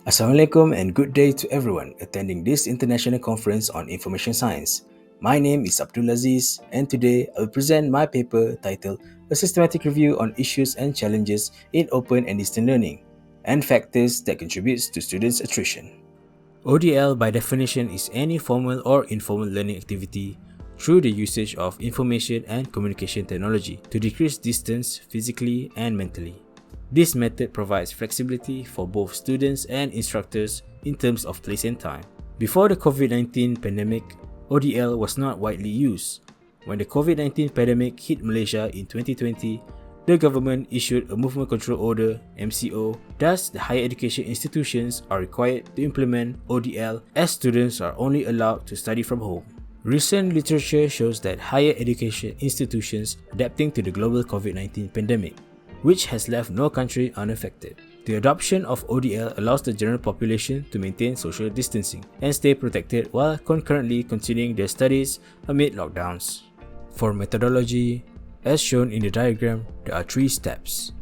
Assalamualaikum and good day to everyone attending this international conference on information science. My name is Abdul Aziz and today I will present my paper titled A Systematic Review on Issues and Challenges in Open and Distance Learning and Factors that Contributes to Students' Attrition. ODL by definition is any formal or informal learning activity through the usage of information and communication technology to decrease distance physically and mentally. This method provides flexibility for both students and instructors in terms of place and time. Before the COVID-19 pandemic, ODL was not widely used. When the COVID-19 pandemic hit Malaysia in 2020, the government issued a Movement Control Order (MCO). Thus, the higher education institutions are required to implement ODL as students are only allowed to study from home. Recent literature shows that higher education institutions adapting to the global COVID-19 pandemic, which has left no country unaffected. The adoption of ODL allows the general population to maintain social distancing and stay protected while concurrently continuing their studies amid lockdowns. For methodology, as shown in the diagram, there are 3 steps.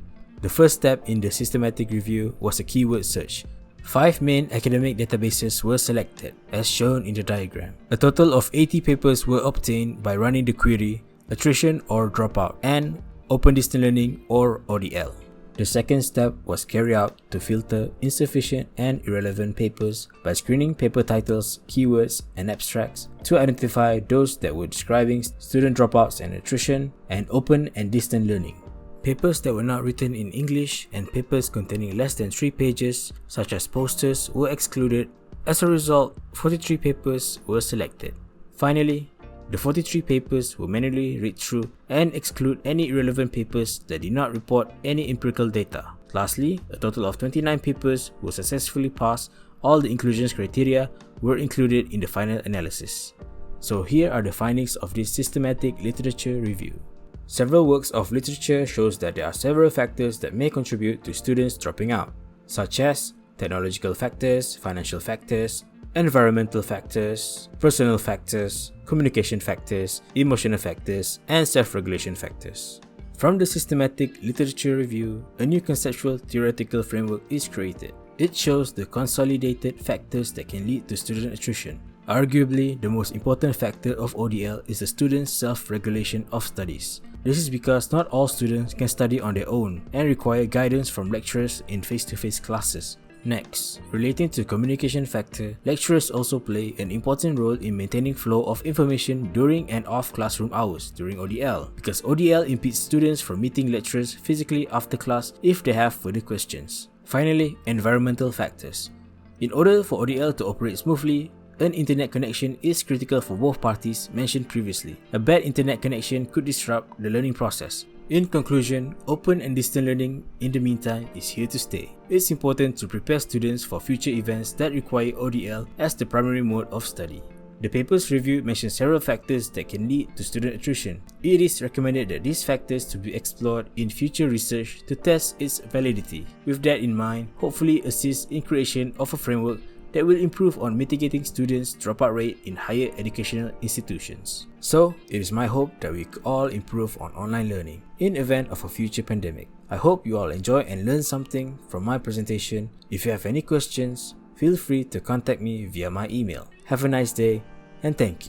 The first step in the systematic review was a keyword search. 5 main academic databases were selected, as shown in the diagram. A total of 80 papers were obtained by running the query attrition or dropout and Open Distance Learning or ODL. The second step was carried out to filter insufficient and irrelevant papers by screening paper titles, keywords, and abstracts to identify those that were describing student dropouts and attrition and open and distant learning. Papers that were not written in English and papers containing less than 3 pages, such as posters, were excluded. As a result, 43 papers were selected. Finally, the 43 papers were manually read through and exclude any irrelevant papers that did not report any empirical data. Lastly, a total of 29 papers were successfully passed. All the inclusion criteria were included in the final analysis. So here are the findings of this systematic literature review. Several works of literature shows that there are several factors that may contribute to students dropping out, such as technological factors, financial factors, environmental factors, personal factors, communication factors, emotional factors, and self-regulation factors. From the systematic literature review, a new conceptual theoretical framework is created. It shows the consolidated factors that can lead to student attrition. Arguably, the most important factor of ODL is the student's self-regulation of studies. This is because not all students can study on their own and require guidance from lecturers in face-to-face classes. Next, relating to communication factor, lecturers also play an important role in maintaining flow of information during and off classroom hours during ODL, because ODL impedes students from meeting lecturers physically after class if they have further questions. Finally, environmental factors. In order for ODL to operate smoothly, an internet connection is critical for both parties mentioned previously. A bad internet connection could disrupt the learning process. In conclusion, open and distant learning in the meantime is here to stay. It's important to prepare students for future events that require ODL as the primary mode of study. The paper's review mentions several factors that can lead to student attrition. It is recommended that these factors to be explored in future research to test its validity. With that in mind, hopefully assist in creation of a framework that will improve on mitigating students' dropout rate in higher educational institutions. So, it is my hope that we all improve on online learning in event of a future pandemic. I hope you all enjoy and learn something from my presentation. If you have any questions, feel free to contact me via my email. Have a nice day and thank you.